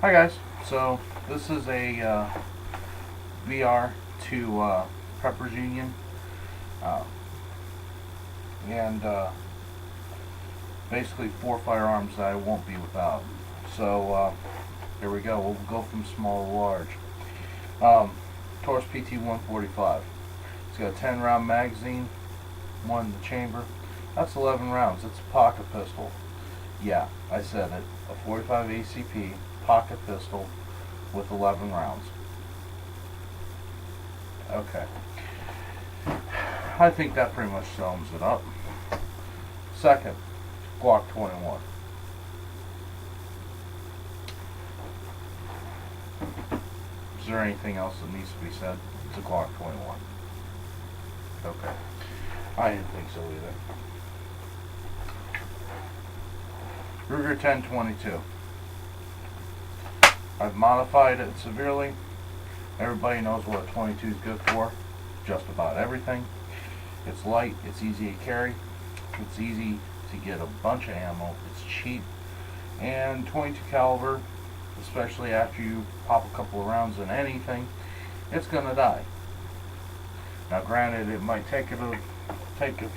Hi guys, so this is a VR to PreppersUnion, uh, and basically 4 firearms that I won't be without. So here we go. We'll go from small to large. Taurus PT-145. It's got a 10 round magazine, one in the chamber. That's 11 rounds. It's a pocket pistol. Yeah, I said it. A 45 ACP pocket pistol with 11 rounds. Okay. I think that pretty much sums it up. Second, Glock 21. Is there anything else that needs to be said? It's a Glock 21. Okay. I didn't think so either. Ruger 1022. I've modified it severely. Everybody knows what a 22 is good for. Just about everything. It's light, it's easy to carry, it's easy to get a bunch of ammo, it's cheap, and 22 caliber, especially after you pop a couple of rounds in anything, it's gonna die. Now granted, it might take a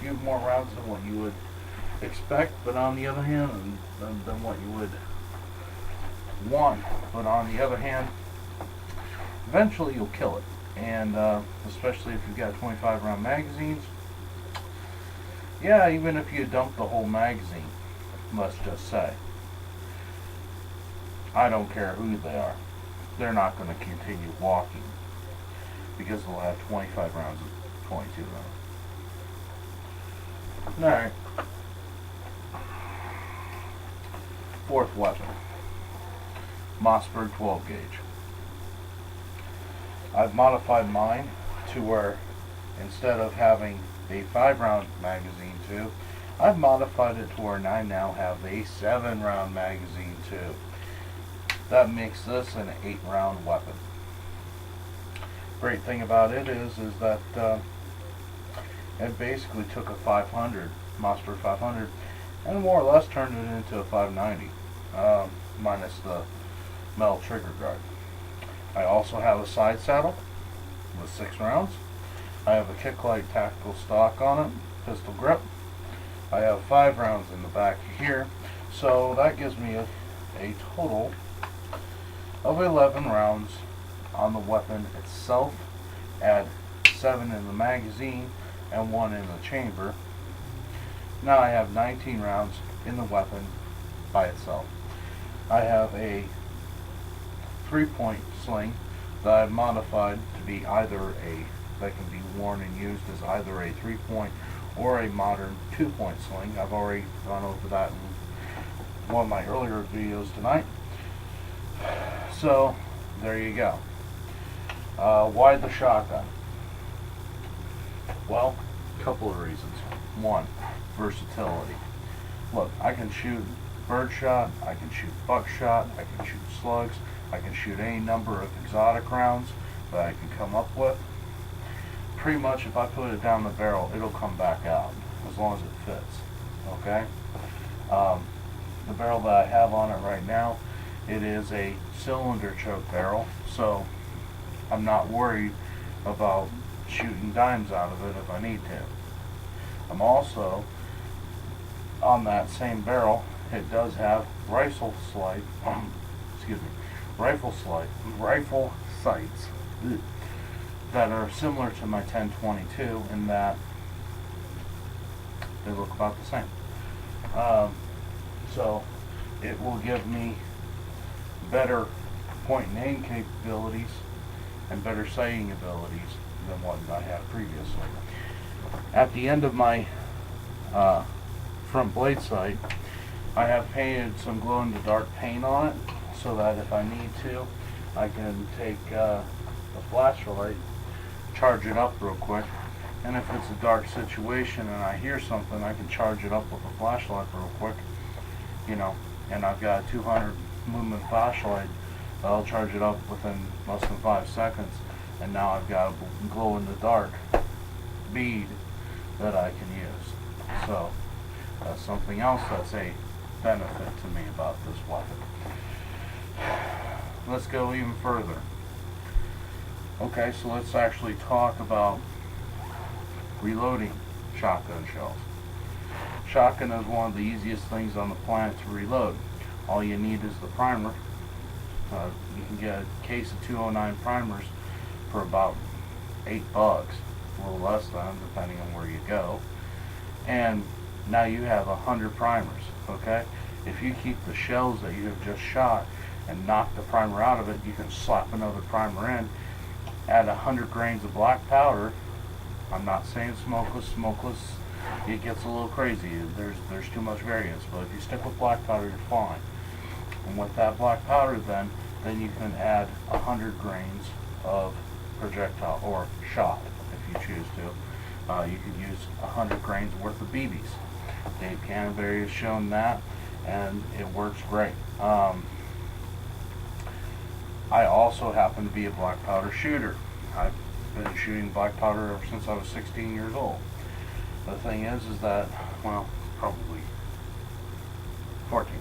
few more rounds than what you would expect, but on the other hand, than what you would want, but on the other hand, eventually you'll kill it. And especially if you've got 25 round magazines, yeah, even if you dump the whole magazine, let's just say, I don't care who they are, they're not going to continue walking because they'll have 25 rounds of 22 rounds. Alright. Fourth weapon, Mossberg 12 gauge. I've modified mine to where instead of having a 5 round magazine too, I've modified it to where I now have a 7 round magazine too. That makes this an 8 round weapon. Great thing about it is that it basically took a 500, Mossberg 500, and more or less turned it into a 590, minus the metal trigger guard. I also have a side saddle with 6 rounds. I have a Kicklight tactical stock on it, pistol grip. I have 5 rounds in the back here, so that gives me a total of 11 rounds on the weapon itself. Add 7 in the magazine and 1 in the chamber. Now I have 19 rounds in the weapon by itself. I have a 3-point sling that I've modified to be either that can be worn and used as either a 3-point or a modern 2-point sling. I've already gone over that in one of my earlier videos tonight. So there you go. Why the shotgun? Well, a couple of reasons. One, versatility. Look, I can shoot birdshot, I can shoot buckshot, I can shoot slugs, I can shoot any number of exotic rounds that I can come up with. Pretty much if I put it down the barrel, it'll come back out as long as it fits. Okay? The barrel that I have on it right now, it is a cylinder choke barrel, so I'm not worried about shooting dimes out of it if I need to. I'm also, on that same barrel, it does have rifle sights that are similar to my 1022 in that they look about the same. So it will give me better point and aim capabilities and better sighting abilities than what I had previously. At the end of my front blade sight, I have painted some glow-in-the-dark paint on it so that if I need to, I can take a flashlight, charge it up real quick, and if it's a dark situation and I hear something, I can charge it up with a flashlight real quick, you know, and I've got a 200 lumen flashlight. I'll charge it up within less than 5 seconds, and now I've got a glow-in-the-dark bead that I can use. So that's something else that's a benefit to me about this weapon. let's go even further. Okay, so let's actually talk about reloading shotgun shells. Shotgun is one of the easiest things on the planet to reload. All you need is the primer. You can get a case of 209 primers for about $8, a little less than, depending on where you go. And now you have 100 primers, okay? If you keep the shells that you have just shot and knock the primer out of it, you can slap another primer in, add 100 grains of black powder. I'm not saying smokeless, it gets a little crazy. There's too much variance, but if you stick with black powder, you're fine. And with that black powder, then you can add 100 grains of projectile or shot, if you choose to. You could use 100 grains worth of BBs. Dave Canterbury has shown that, and it works great. I also happen to be a black powder shooter. I've been shooting black powder ever since I was 16 years old. The thing is that, well, probably 14,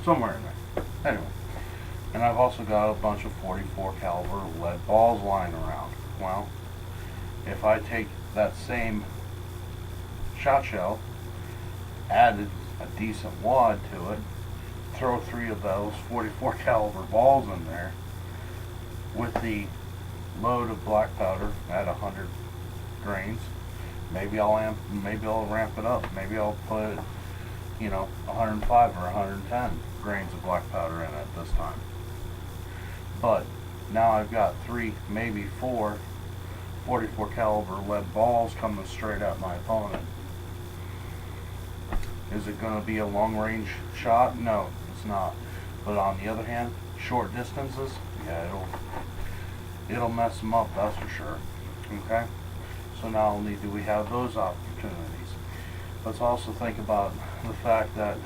somewhere in there. Anyway, and I've also got a bunch of 44 caliber lead balls lying around. Well, if I take that same shot shell, added a decent wad to it, throw 3 of those 44 caliber balls in there with the load of black powder at 100 grains, maybe I'll ramp it up. Maybe I'll put, 105 or 110 grains of black powder in it this time. But now I've got 3, maybe 4 44 caliber lead balls coming straight at my opponent. Is it going to be a long range shot? No, it's not. But on the other hand, short distances, yeah, it'll mess them up, that's for sure. Okay? So not only do we have those opportunities, let's also think about the fact that,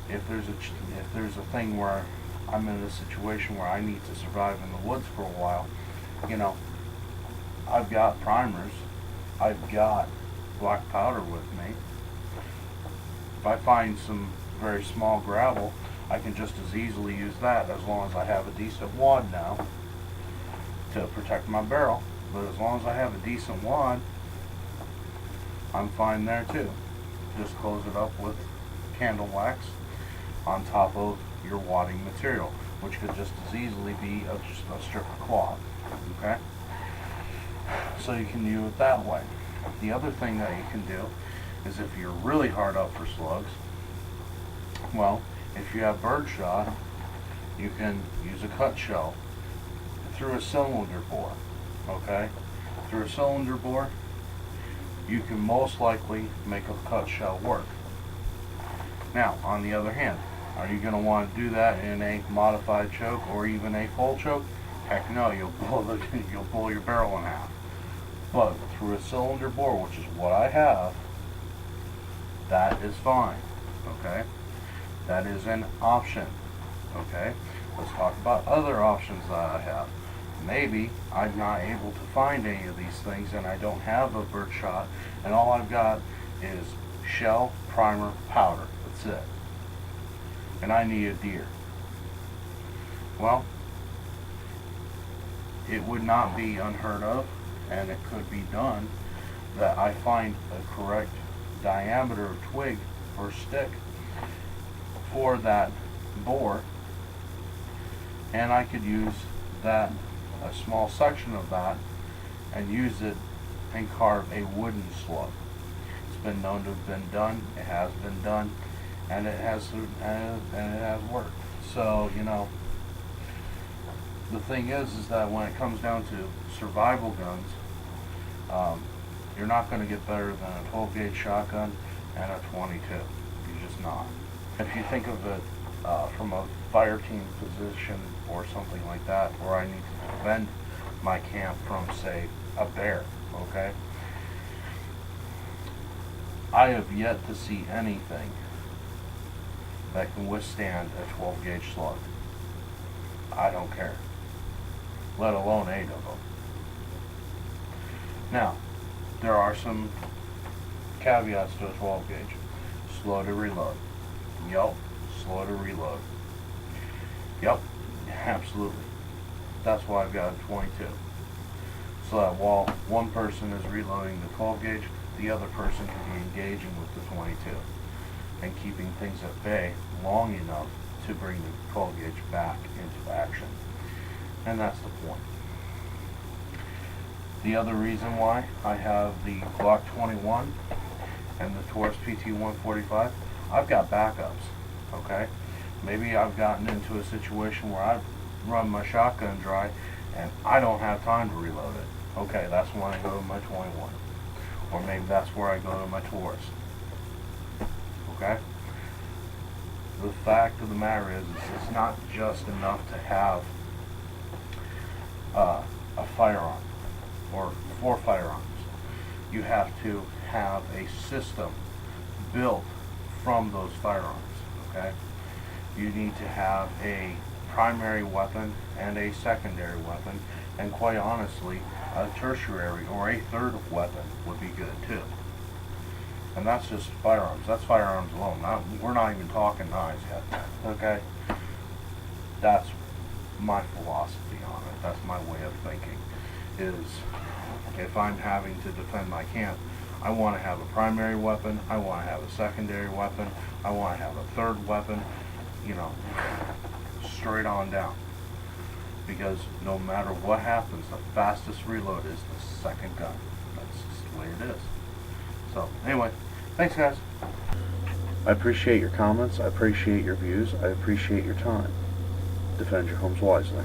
if there's a thing where I'm in a situation where I need to survive in the woods for a while, I've got primers, I've got black powder with me. If I find some very small gravel, I can just as easily use that, as long as I have a decent wad now to protect my barrel. But as long as I have a decent wad, I'm fine there too. Just close it up with candle wax on top of your wadding material, which could just as easily be just a strip of cloth. Okay? So you can do it that way. The other thing that you can do is, if you're really hard up for slugs, well, if you have birdshot, you can use a cut shell through a cylinder bore. Okay? Through a cylinder bore, you can most likely make a cut shell work. Now, on the other hand, are you going to want to do that in a modified choke or even a full choke? Heck no, you'll blow your barrel in half. But through a cylinder bore, which is what I have, that is fine. Okay? That is an option. Okay? Let's talk about other options that I have. Maybe I'm not able to find any of these things and I don't have a birdshot, and all I've got is shell, primer, powder. That's it. And I need a deer. Well, it would not be unheard of, and it could be done, that I find a correct diameter of twig or stick for that bore, and I could use that, a small section of that, and use it and carve a wooden slug. It's been known to have been done. It has been done, and it has worked. So the thing is that when it comes down to survival guns, you're not going to get better than a 12 gauge shotgun and a 22. You're just not. If you think of it from a fire team position or something like that, where I need to defend my camp from, say, a bear, okay? I have yet to see anything that can withstand a 12 gauge slug. I don't care. Let alone 8 of them. Now, there are some caveats to a 12 gauge. Slow to reload. Yup, slow to reload. Yup, Absolutely. That's why I've got a 22. So that while one person is reloading the 12 gauge, the other person can be engaging with the 22 and keeping things at bay long enough to bring the 12 gauge back into action. And that's the point. The other reason why I have the Glock 21 and the Taurus PT-145, I've got backups, okay? Maybe I've gotten into a situation where I've run my shotgun dry and I don't have time to reload it. Okay, that's when I go to my 21. Or maybe that's where I go to my Taurus. Okay? The fact of the matter is it's not just enough to have a firearm or 4 firearms. You have to have a system built from those firearms. Okay? You need to have a primary weapon and a secondary weapon, and quite honestly, a tertiary or a third weapon would be good too. And that's just firearms. That's firearms alone. We're not even talking knives yet. Okay? That's my philosophy on it. That's my way of thinking. Is if I'm having to defend my camp, I want to have a primary weapon, I want to have a secondary weapon, I want to have a third weapon, you know, straight on down. Because no matter what happens, the fastest reload is the second gun. That's just the way it is. So, anyway, thanks guys. I appreciate your comments, I appreciate your views, I appreciate your time. Defend your homes wisely.